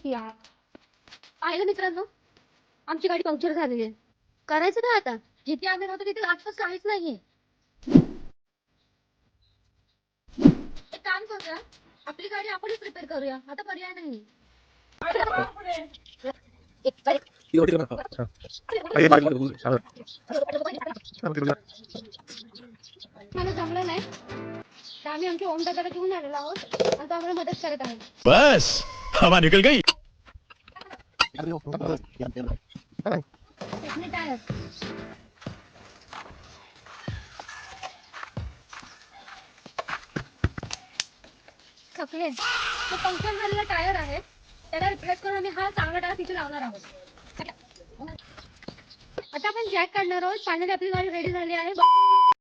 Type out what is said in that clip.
की यार. पाहिलं मित्रांनो, आमची गाडी पंक्चर झालेली आहे. करायचं काय आता? जिथे आम्ही राहतो तिथे आसपास काहीच नाहीये. एक काम करूया, आपली गाडी आपणच रिपेअर करूया. आता पर्याय नाही. मला जमलं नाही तर आम्ही आमच्या ओम दादाला घेऊन आलेलो आहोत आणि तो आम्हाला मदत करत आहे. बस हवा निकल गई. कितने टायर? थकले. तो पंक्चर झालेला टायर आहे, त्याला रिप्लेस करून आम्ही हा चांगला टायर तिथे लावणार आहोत. आता आपण जॅक काढणार आहोत. फायनली आपली गाडी रेडी झाली आहे.